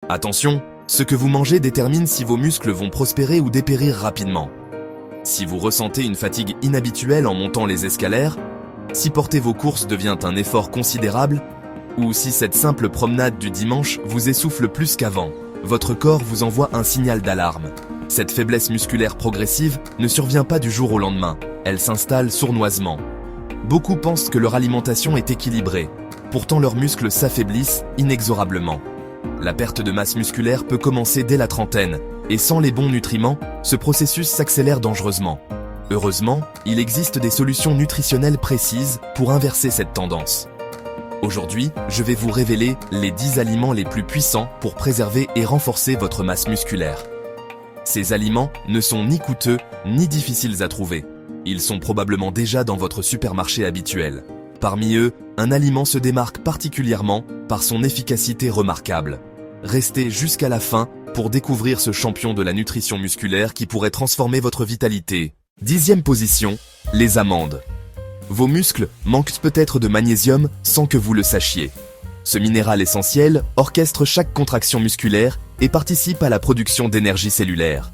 Attention, ce que vous mangez détermine si vos muscles vont prospérer ou dépérir rapidement. Si vous ressentez une fatigue inhabituelle en montant les escalaires, si porter vos courses devient un effort considérable, ou si cette simple promenade du dimanche vous essouffle plus qu'avant, votre corps vous envoie un signal d'alarme. Cette faiblesse musculaire progressive ne survient pas du jour au lendemain, elle s'installe sournoisement. Beaucoup pensent que leur alimentation est équilibrée, pourtant leurs muscles s'affaiblissent inexorablement. La perte de masse musculaire peut commencer dès la trentaine, et sans les bons nutriments, ce processus s'accélère dangereusement. Heureusement, il existe des solutions nutritionnelles précises pour inverser cette tendance. Aujourd'hui, je vais vous révéler les 10 aliments les plus puissants pour préserver et renforcer votre masse musculaire. Ces aliments ne sont ni coûteux, ni difficiles à trouver. Ils sont probablement déjà dans votre supermarché habituel. Parmi eux, un aliment se démarque particulièrement par son efficacité remarquable. Restez jusqu'à la fin pour découvrir ce champion de la nutrition musculaire qui pourrait transformer votre vitalité. 10e position, les amandes. Vos muscles manquent peut-être de magnésium sans que vous le sachiez. Ce minéral essentiel orchestre chaque contraction musculaire et participe à la production d'énergie cellulaire.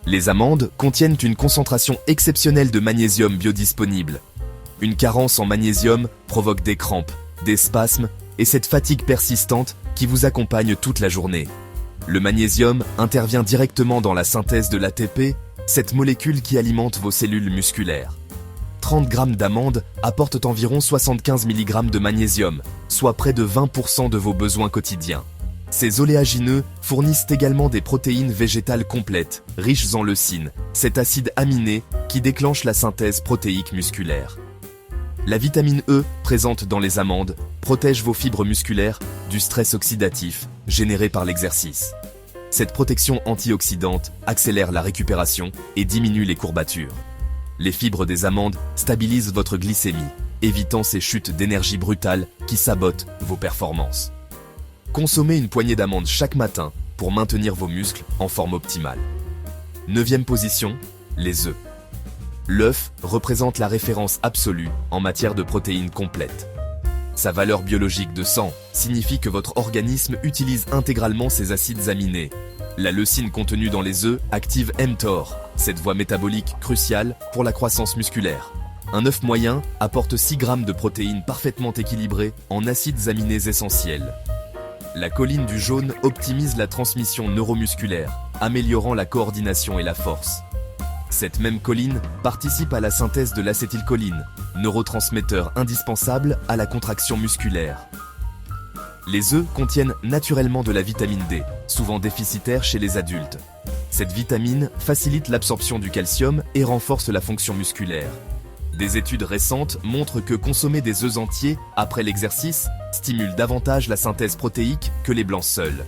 Les amandes contiennent une concentration exceptionnelle de magnésium biodisponible. Une carence en magnésium provoque des crampes, des spasmes et cette fatigue persistante qui vous accompagne toute la journée. Le magnésium intervient directement dans la synthèse de l'ATP, cette molécule qui alimente vos cellules musculaires. 30 g d'amandes apportent environ 75 mg de magnésium, soit près de 20% de vos besoins quotidiens. Ces oléagineux fournissent également des protéines végétales complètes, riches en leucine, cet acide aminé qui déclenche la synthèse protéique musculaire. La vitamine E, présente dans les amandes, protège vos fibres musculaires du stress oxydatif généré par l'exercice. Cette protection antioxydante accélère la récupération et diminue les courbatures. Les fibres des amandes stabilisent votre glycémie, évitant ces chutes d'énergie brutales qui sabotent vos performances. Consommez une poignée d'amandes chaque matin pour maintenir vos muscles en forme optimale. 9e position, les œufs. L'œuf représente la référence absolue en matière de protéines complètes. Sa valeur biologique de 100 signifie que votre organisme utilise intégralement ses acides aminés. La leucine contenue dans les œufs active mTOR, cette voie métabolique cruciale pour la croissance musculaire. Un œuf moyen apporte 6 g de protéines parfaitement équilibrées en acides aminés essentiels. La choline du jaune optimise la transmission neuromusculaire, améliorant la coordination et la force. Cette même choline participe à la synthèse de l'acétylcholine, neurotransmetteur indispensable à la contraction musculaire. Les œufs contiennent naturellement de la vitamine D, souvent déficitaire chez les adultes. Cette vitamine facilite l'absorption du calcium et renforce la fonction musculaire. Des études récentes montrent que consommer des œufs entiers après l'exercice stimule davantage la synthèse protéique que les blancs seuls.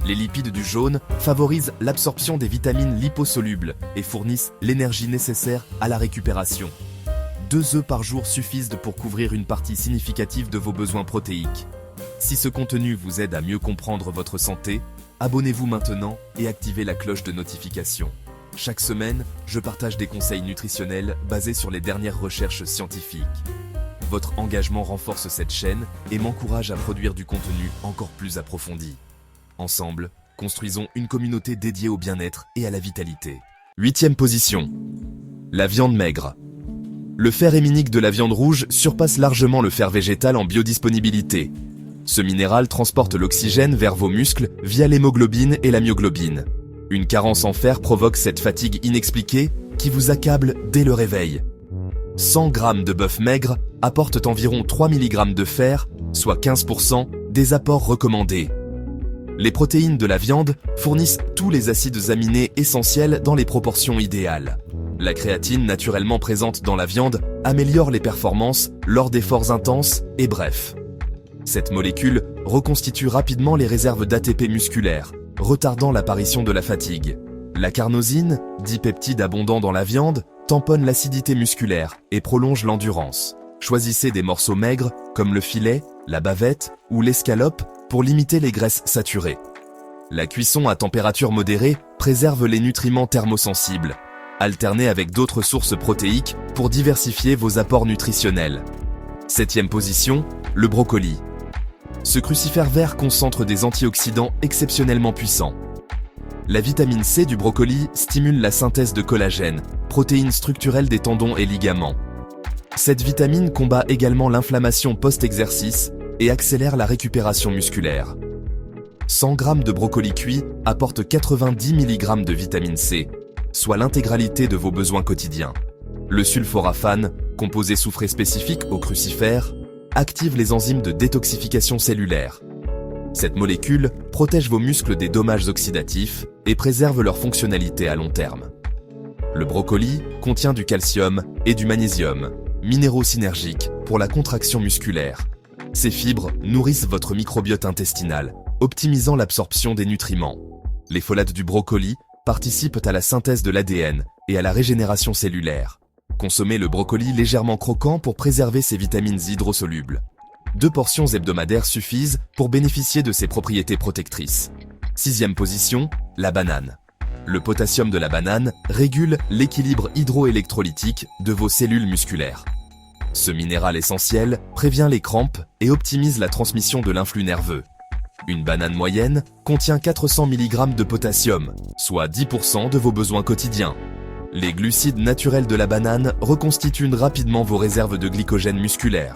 Les lipides du jaune favorisent l'absorption des vitamines liposolubles et fournissent l'énergie nécessaire à la récupération. 2 œufs par jour suffisent pour couvrir une partie significative de vos besoins protéiques. Si ce contenu vous aide à mieux comprendre votre santé, abonnez-vous maintenant et activez la cloche de notification. Chaque semaine, je partage des conseils nutritionnels basés sur les dernières recherches scientifiques. Votre engagement renforce cette chaîne et m'encourage à produire du contenu encore plus approfondi. Ensemble, construisons une communauté dédiée au bien-être et à la vitalité. 8e position. La viande maigre. Le fer héminique de la viande rouge surpasse largement le fer végétal en biodisponibilité. Ce minéral transporte l'oxygène vers vos muscles via l'hémoglobine et la myoglobine. Une carence en fer provoque cette fatigue inexpliquée qui vous accable dès le réveil. 100 g de bœuf maigre apportent environ 3 mg de fer, soit 15% des apports recommandés. Les protéines de la viande fournissent tous les acides aminés essentiels dans les proportions idéales. La créatine naturellement présente dans la viande améliore les performances lors d'efforts intenses et brefs. Cette molécule reconstitue rapidement les réserves d'ATP musculaire, retardant l'apparition de la fatigue. La carnosine, dit peptide abondant dans la viande, tamponne l'acidité musculaire et prolonge l'endurance. Choisissez des morceaux maigres comme le filet, la bavette ou l'escalope pour limiter les graisses saturées. La cuisson à température modérée préserve les nutriments thermosensibles. Alternez avec d'autres sources protéiques pour diversifier vos apports nutritionnels. 7e position, le brocoli. Ce crucifère vert concentre des antioxydants exceptionnellement puissants. La vitamine C du brocoli stimule la synthèse de collagène, protéine structurelle des tendons et ligaments. Cette vitamine combat également l'inflammation post-exercice et accélère la récupération musculaire. 100 g de brocoli cuit apporte 90 mg de vitamine C, soit l'intégralité de vos besoins quotidiens. Le sulforaphane, composé soufré spécifique au crucifère, active les enzymes de détoxification cellulaire. Cette molécule protège vos muscles des dommages oxydatifs et préserve leur fonctionnalité à long terme. Le brocoli contient du calcium et du magnésium, minéraux synergiques pour la contraction musculaire. Ces fibres nourrissent votre microbiote intestinal, optimisant l'absorption des nutriments. Les folates du brocoli participent à la synthèse de l'ADN et à la régénération cellulaire. Consommez le brocoli légèrement croquant pour préserver ses vitamines hydrosolubles. 2 portions hebdomadaires suffisent pour bénéficier de ses propriétés protectrices. 6e position, la banane. Le potassium de la banane régule l'équilibre hydroélectrolytique de vos cellules musculaires. Ce minéral essentiel prévient les crampes et optimise la transmission de l'influx nerveux. Une banane moyenne contient 400 mg de potassium, soit 10% de vos besoins quotidiens. Les glucides naturels de la banane reconstituent rapidement vos réserves de glycogène musculaire.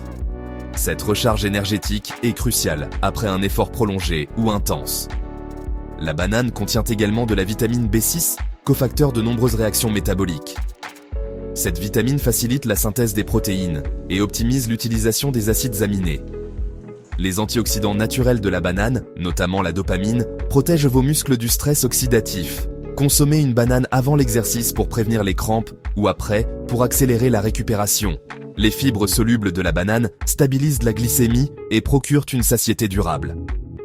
Cette recharge énergétique est cruciale après un effort prolongé ou intense. La banane contient également de la vitamine B6, cofacteur de nombreuses réactions métaboliques. Cette vitamine facilite la synthèse des protéines et optimise l'utilisation des acides aminés. Les antioxydants naturels de la banane, notamment la dopamine, protègent vos muscles du stress oxydatif. Consommez une banane avant l'exercice pour prévenir les crampes ou après pour accélérer la récupération. Les fibres solubles de la banane stabilisent la glycémie et procurent une satiété durable.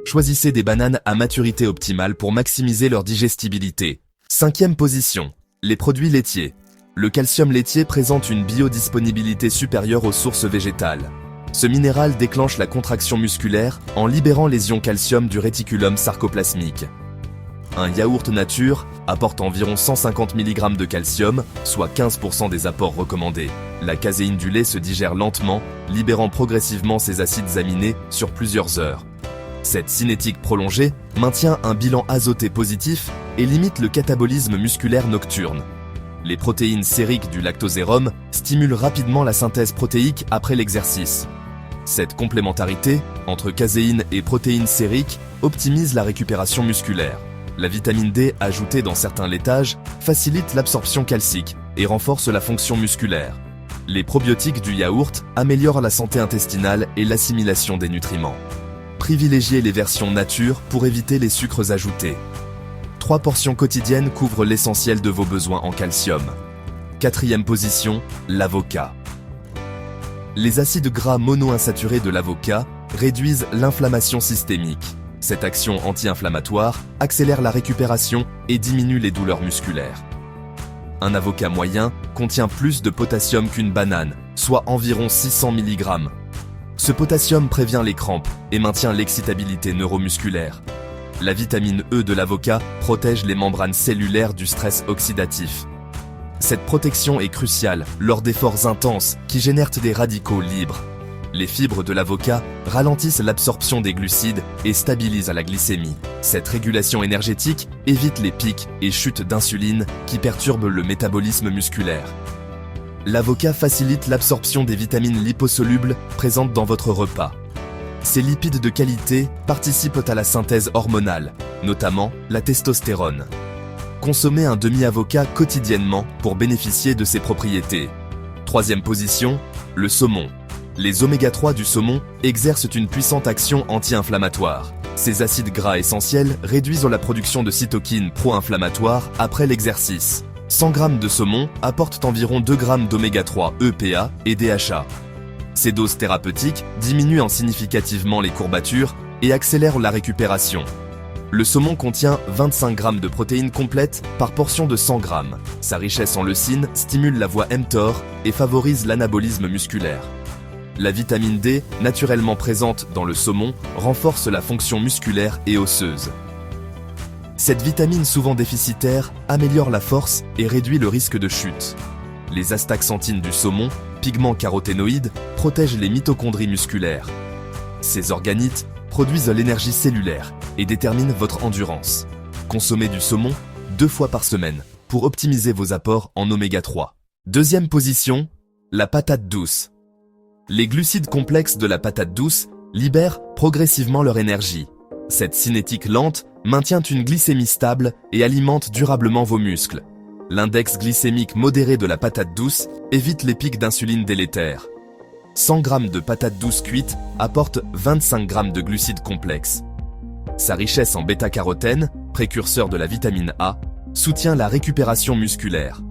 Choisissez des bananes à maturité optimale pour maximiser leur digestibilité. 5e position, les produits laitiers. Le calcium laitier présente une biodisponibilité supérieure aux sources végétales. Ce minéral déclenche la contraction musculaire en libérant les ions calcium du réticulum sarcoplasmique. Un yaourt nature apporte environ 150 mg de calcium, soit 15% des apports recommandés. La caséine du lait se digère lentement, libérant progressivement ses acides aminés sur plusieurs heures. Cette cinétique prolongée maintient un bilan azoté positif et limite le catabolisme musculaire nocturne. Les protéines sériques du lactosérum stimulent rapidement la synthèse protéique après l'exercice. Cette complémentarité entre caséine et protéines sériques optimise la récupération musculaire. La vitamine D ajoutée dans certains laitages facilite l'absorption calcique et renforce la fonction musculaire. Les probiotiques du yaourt améliorent la santé intestinale et l'assimilation des nutriments. Privilégiez les versions nature pour éviter les sucres ajoutés. 3 portions quotidiennes couvrent l'essentiel de vos besoins en calcium. 4e position, l'avocat. Les acides gras monoinsaturés de l'avocat réduisent l'inflammation systémique. Cette action anti-inflammatoire accélère la récupération et diminue les douleurs musculaires. Un avocat moyen contient plus de potassium qu'une banane, soit environ 600 mg. Ce potassium prévient les crampes et maintient l'excitabilité neuromusculaire. La vitamine E de l'avocat protège les membranes cellulaires du stress oxydatif. Cette protection est cruciale lors d'efforts intenses qui génèrent des radicaux libres. Les fibres de l'avocat ralentissent l'absorption des glucides et stabilisent la glycémie. Cette régulation énergétique évite les pics et chutes d'insuline qui perturbent le métabolisme musculaire. L'avocat facilite l'absorption des vitamines liposolubles présentes dans votre repas. Ces lipides de qualité participent à la synthèse hormonale, notamment la testostérone. Consommez un demi-avocat quotidiennement pour bénéficier de ses propriétés. 3e position, le saumon. Les oméga-3 du saumon exercent une puissante action anti-inflammatoire. Ces acides gras essentiels réduisent la production de cytokines pro-inflammatoires après l'exercice. 100 g de saumon apportent environ 2 g d'oméga-3 EPA et DHA. Ces doses thérapeutiques diminuent significativement les courbatures et accélèrent la récupération. Le saumon contient 25 g de protéines complètes par portion de 100 g. Sa richesse en leucine stimule la voie mTOR et favorise l'anabolisme musculaire. La vitamine D, naturellement présente dans le saumon, renforce la fonction musculaire et osseuse. Cette vitamine souvent déficitaire améliore la force et réduit le risque de chute. Les astaxanthines du saumon, pigments caroténoïdes, protègent les mitochondries musculaires. Ces organites produisent l'énergie cellulaire et déterminent votre endurance. Consommez du saumon 2 fois par semaine pour optimiser vos apports en oméga 3. Deuxième position, la patate douce. Les glucides complexes de la patate douce libèrent progressivement leur énergie. Cette cinétique lente maintient une glycémie stable et alimente durablement vos muscles. L'index glycémique modéré de la patate douce évite les pics d'insuline délétères. 100 g de patate douce cuite apporte 25 g de glucides complexes. Sa richesse en bêta-carotène, précurseur de la vitamine A, soutient la récupération musculaire.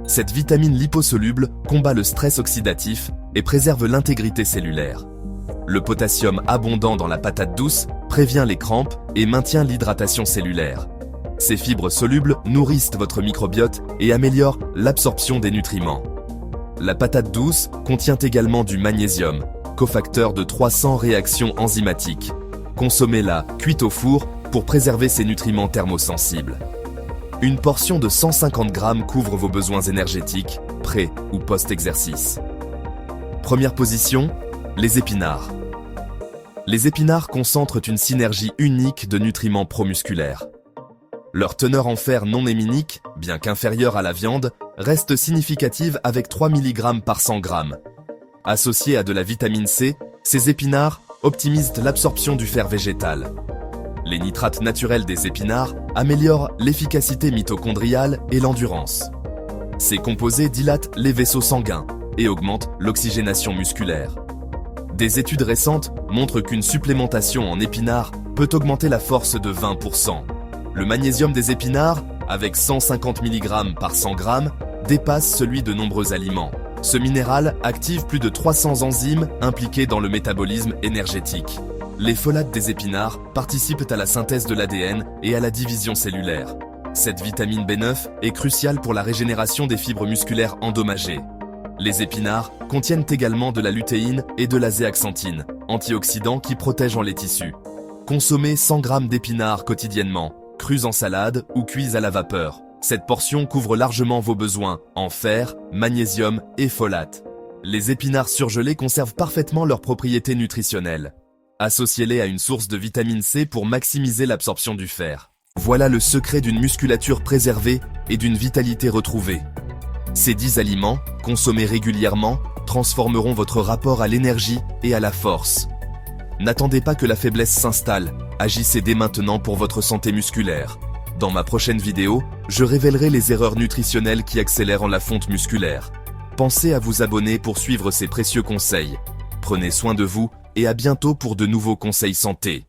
Cette vitamine liposoluble combat le stress oxydatif et préserve l'intégrité cellulaire. Le potassium abondant dans la patate douce prévient les crampes et maintient l'hydratation cellulaire. Ces fibres solubles nourrissent votre microbiote et améliorent l'absorption des nutriments. La patate douce contient également du magnésium, cofacteur de 300 réactions enzymatiques. Consommez-la cuite au four pour préserver ses nutriments thermosensibles. Une portion de 150 g couvre vos besoins énergétiques, pré- ou post-exercice. Première position, les épinards. Les épinards concentrent une synergie unique de nutriments promusculaires. Leur teneur en fer non héminique, bien qu'inférieure à la viande, reste significative avec 3 mg par 100 g. Associés à de la vitamine C, ces épinards optimisent l'absorption du fer végétal. Les nitrates naturels des épinards améliorent l'efficacité mitochondriale et l'endurance. Ces composés dilatent les vaisseaux sanguins et augmentent l'oxygénation musculaire. Des études récentes montrent qu'une supplémentation en épinards peut augmenter la force de 20%. Le magnésium des épinards, avec 150 mg par 100 g, dépasse celui de nombreux aliments. Ce minéral active plus de 300 enzymes impliquées dans le métabolisme énergétique. Les folates des épinards participent à la synthèse de l'ADN et à la division cellulaire. Cette vitamine B9 est cruciale pour la régénération des fibres musculaires endommagées. Les épinards contiennent également de la lutéine et de la zéaxanthine, antioxydants qui protègent les tissus. Consommez 100 g d'épinards quotidiennement, crus en salade ou cuits à la vapeur. Cette portion couvre largement vos besoins en fer, magnésium et folate. Les épinards surgelés conservent parfaitement leurs propriétés nutritionnelles. Associez-les à une source de vitamine C pour maximiser l'absorption du fer. Voilà le secret d'une musculature préservée et d'une vitalité retrouvée. Ces 10 aliments, consommés régulièrement, transformeront votre rapport à l'énergie et à la force. N'attendez pas que la faiblesse s'installe, agissez dès maintenant pour votre santé musculaire. Dans ma prochaine vidéo, je révélerai les erreurs nutritionnelles qui accélèrent la fonte musculaire. Pensez à vous abonner pour suivre ces précieux conseils. Prenez soin de vous et à bientôt pour de nouveaux conseils santé.